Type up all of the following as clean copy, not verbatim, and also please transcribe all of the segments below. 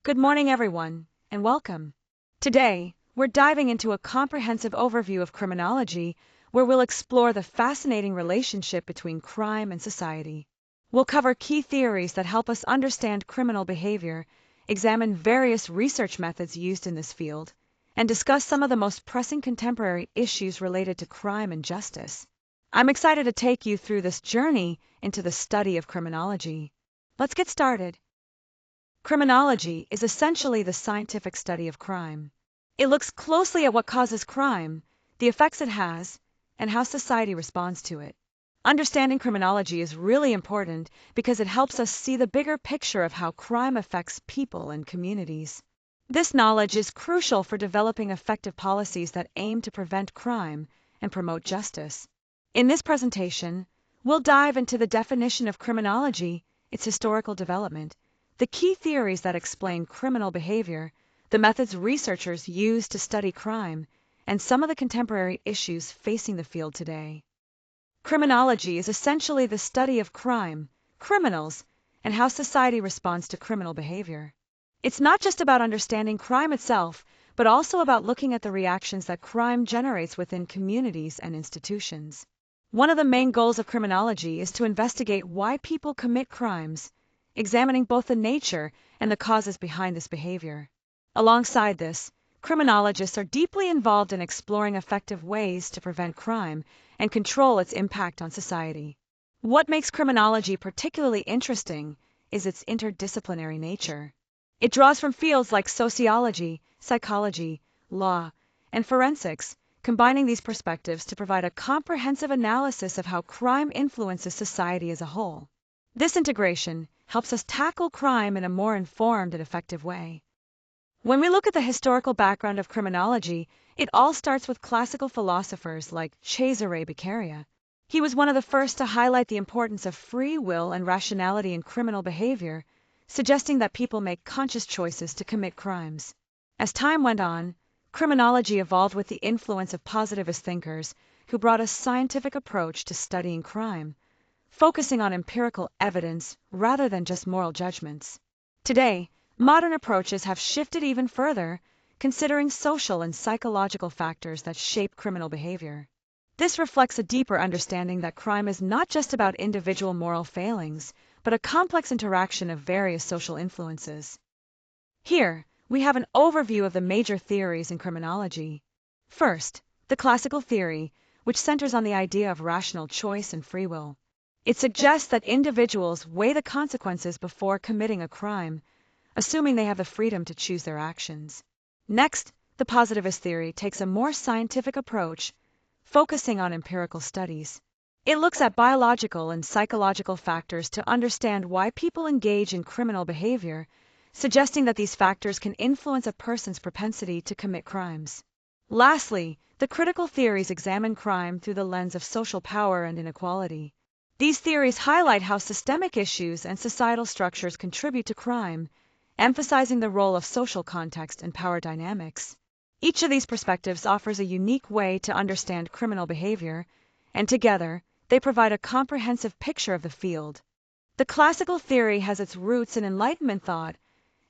Good morning, everyone, and welcome. Today, we're diving into a comprehensive overview of criminology where we'll explore the fascinating relationship between crime and society. We'll cover key theories that help us understand criminal behavior, examine various research methods used in this field, and discuss some of the most pressing contemporary issues related to crime and justice. I'm excited to take you through this journey into the study of criminology. Let's get started. Criminology is essentially the scientific study of crime. It looks closely at what causes crime, the effects it has, and how society responds to it. Understanding criminology is really important because it helps us see the bigger picture of how crime affects people and communities. This knowledge is crucial for developing effective policies that aim to prevent crime and promote justice. In this presentation, we'll dive into the definition of criminology, its historical development, the key theories that explain criminal behavior, the methods researchers use to study crime, and some of the contemporary issues facing the field today. Criminology is essentially the study of crime, criminals, and how society responds to criminal behavior. It's not just about understanding crime itself, but also about looking at the reactions that crime generates within communities and institutions. One of the main goals of criminology is to investigate why people commit crimes, examining both the nature and the causes behind this behavior. Alongside this, criminologists are deeply involved in exploring effective ways to prevent crime and control its impact on society. What makes criminology particularly interesting is its interdisciplinary nature. It draws from fields like sociology, psychology, law, and forensics, combining these perspectives to provide a comprehensive analysis of how crime influences society as a whole. This integration helps us tackle crime in a more informed and effective way. When we look at the historical background of criminology, it all starts with classical philosophers like Cesare Beccaria. He was one of the first to highlight the importance of free will and rationality in criminal behavior, suggesting that people make conscious choices to commit crimes. As time went on, criminology evolved with the influence of positivist thinkers who brought a scientific approach to studying crime, focusing on empirical evidence rather than just moral judgments. Today, modern approaches have shifted even further, considering social and psychological factors that shape criminal behavior. This reflects a deeper understanding that crime is not just about individual moral failings, but a complex interaction of various social influences. Here, we have an overview of the major theories in criminology. First, the classical theory, which centers on the idea of rational choice and free will. It suggests that individuals weigh the consequences before committing a crime, assuming they have the freedom to choose their actions. Next, the positivist theory takes a more scientific approach, focusing on empirical studies. It looks at biological and psychological factors to understand why people engage in criminal behavior, suggesting that these factors can influence a person's propensity to commit crimes. Lastly, the critical theories examine crime through the lens of social power and inequality. These theories highlight how systemic issues and societal structures contribute to crime, emphasizing the role of social context and power dynamics. Each of these perspectives offers a unique way to understand criminal behavior, and together, they provide a comprehensive picture of the field. The classical theory has its roots in Enlightenment thought,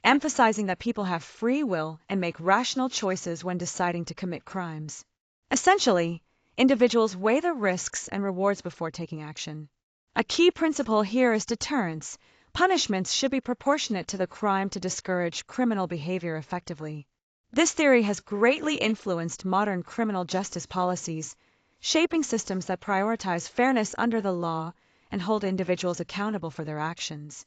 emphasizing that people have free will and make rational choices when deciding to commit crimes. Essentially, individuals weigh the risks and rewards before taking action. A key principle here is deterrence. Punishments should be proportionate to the crime to discourage criminal behavior effectively. This theory has greatly influenced modern criminal justice policies, shaping systems that prioritize fairness under the law and hold individuals accountable for their actions.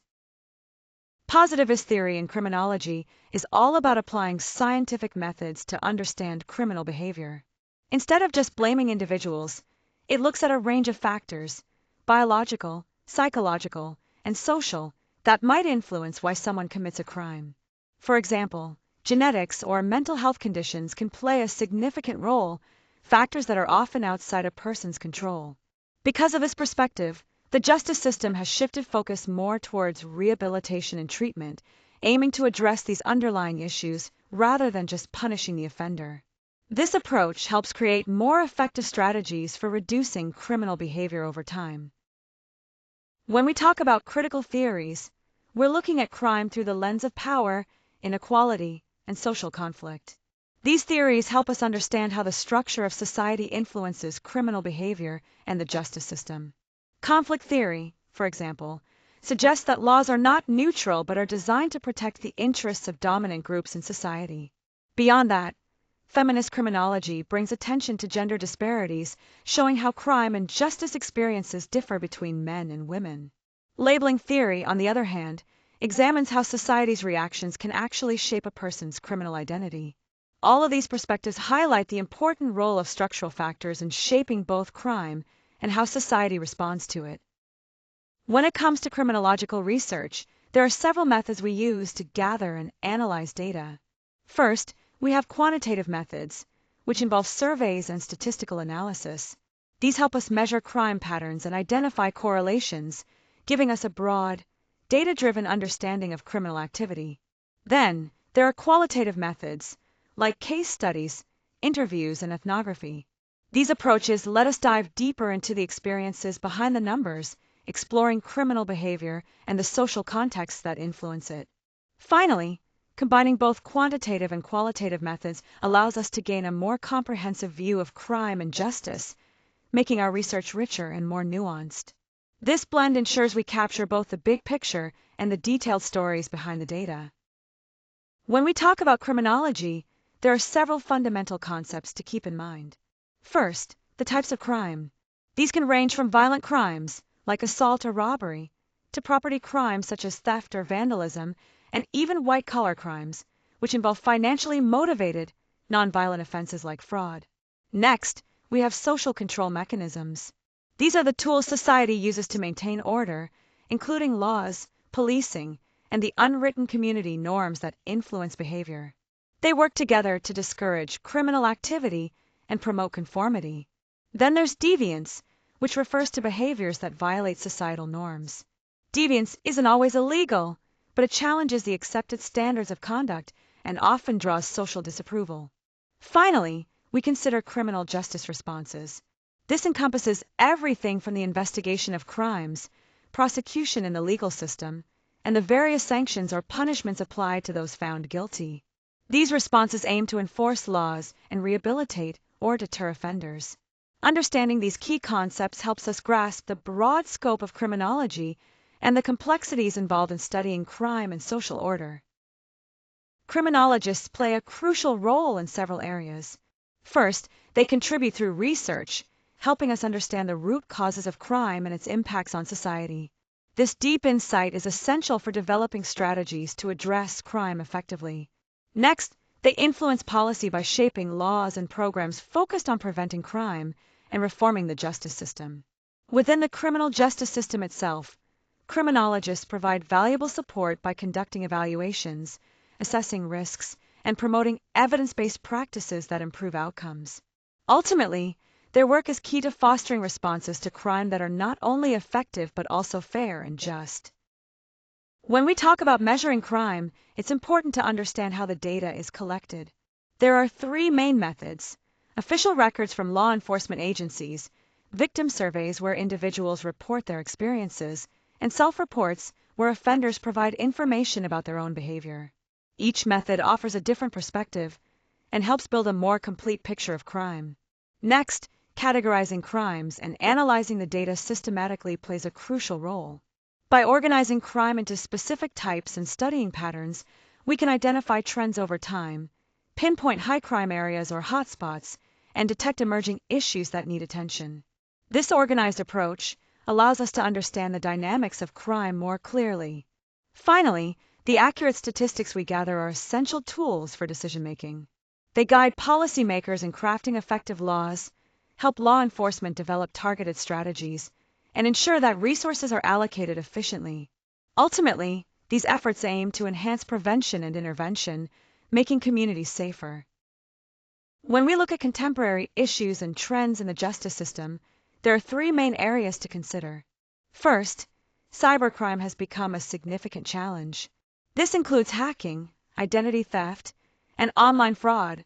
Positivist theory in criminology is all about applying scientific methods to understand criminal behavior. Instead of just blaming individuals, it looks at a range of factors, biological, psychological, and social, that might influence why someone commits a crime. For example, genetics or mental health conditions can play a significant role, factors that are often outside a person's control. Because of this perspective, the justice system has shifted focus more towards rehabilitation and treatment, aiming to address these underlying issues rather than just punishing the offender. This approach helps create more effective strategies for reducing criminal behavior over time. When we talk about critical theories, we're looking at crime through the lens of power, inequality, and social conflict. These theories help us understand how the structure of society influences criminal behavior and the justice system. Conflict theory, for example, suggests that laws are not neutral but are designed to protect the interests of dominant groups in society. Beyond that, feminist criminology brings attention to gender disparities, showing how crime and justice experiences differ between men and women. Labeling theory, on the other hand, examines how society's reactions can actually shape a person's criminal identity. All of these perspectives highlight the important role of structural factors in shaping both crime and how society responds to it. When it comes to criminological research, there are several methods we use to gather and analyze data. First, we have quantitative methods, which involve surveys and statistical analysis. These help us measure crime patterns and identify correlations, giving us a broad, data-driven understanding of criminal activity. Then, there are qualitative methods, like case studies, interviews, and ethnography. These approaches let us dive deeper into the experiences behind the numbers, exploring criminal behavior and the social contexts that influence it. Finally, combining both quantitative and qualitative methods allows us to gain a more comprehensive view of crime and justice, making our research richer and more nuanced. This blend ensures we capture both the big picture and the detailed stories behind the data. When we talk about criminology, there are several fundamental concepts to keep in mind. First, the types of crime. These can range from violent crimes, like assault or robbery, to property crimes such as theft or vandalism, and even white-collar crimes, which involve financially motivated, nonviolent offenses like fraud. Next, we have social control mechanisms. These are the tools society uses to maintain order, including laws, policing, and the unwritten community norms that influence behavior. They work together to discourage criminal activity and promote conformity. Then there's deviance, which refers to behaviors that violate societal norms. Deviance isn't always illegal, but it challenges the accepted standards of conduct and often draws social disapproval. Finally, we consider criminal justice responses. This encompasses everything from the investigation of crimes, prosecution in the legal system, and the various sanctions or punishments applied to those found guilty. These responses aim to enforce laws and rehabilitate or deter offenders. Understanding these key concepts helps us grasp the broad scope of criminology and the complexities involved in studying crime and social order. Criminologists play a crucial role in several areas. First, they contribute through research, helping us understand the root causes of crime and its impacts on society. This deep insight is essential for developing strategies to address crime effectively. Next, they influence policy by shaping laws and programs focused on preventing crime and reforming the justice system. Within the criminal justice system itself, criminologists provide valuable support by conducting evaluations, assessing risks, and promoting evidence-based practices that improve outcomes. Ultimately, their work is key to fostering responses to crime that are not only effective but also fair and just. When we talk about measuring crime, it's important to understand how the data is collected. There are three main methods: official records from law enforcement agencies, victim surveys where individuals report their experiences, and self-reports where offenders provide information about their own behavior. Each method offers a different perspective and helps build a more complete picture of crime. Next, categorizing crimes and analyzing the data systematically plays a crucial role. By organizing crime into specific types and studying patterns, we can identify trends over time, pinpoint high crime areas or hotspots, and detect emerging issues that need attention. This organized approach allows us to understand the dynamics of crime more clearly. Finally, the accurate statistics we gather are essential tools for decision-making. They guide policymakers in crafting effective laws, help law enforcement develop targeted strategies, and ensure that resources are allocated efficiently. Ultimately, these efforts aim to enhance prevention and intervention, making communities safer. When we look at contemporary issues and trends in the justice system, there are three main areas to consider. First, cybercrime has become a significant challenge. This includes hacking, identity theft, and online fraud,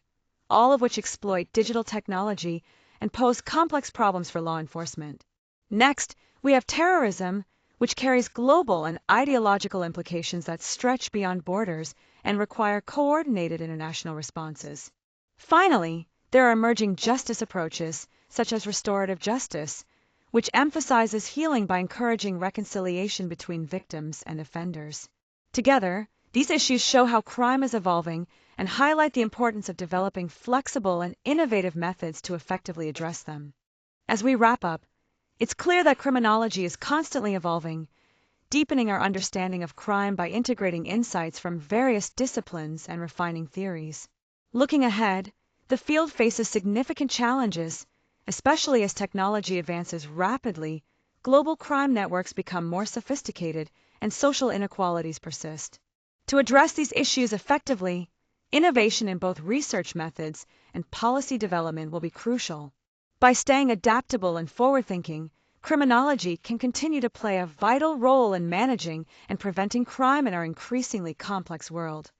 all of which exploit digital technology and pose complex problems for law enforcement. Next, we have terrorism, which carries global and ideological implications that stretch beyond borders and require coordinated international responses. Finally, there are emerging justice approaches, such as restorative justice, which emphasizes healing by encouraging reconciliation between victims and offenders. Together, these issues show how crime is evolving and highlight the importance of developing flexible and innovative methods to effectively address them. As we wrap up, it's clear that criminology is constantly evolving, deepening our understanding of crime by integrating insights from various disciplines and refining theories. Looking ahead, the field faces significant challenges, especially as technology advances rapidly, global crime networks become more sophisticated, and social inequalities persist. To address these issues effectively, innovation in both research methods and policy development will be crucial. By staying adaptable and forward-thinking, criminology can continue to play a vital role in managing and preventing crime in our increasingly complex world.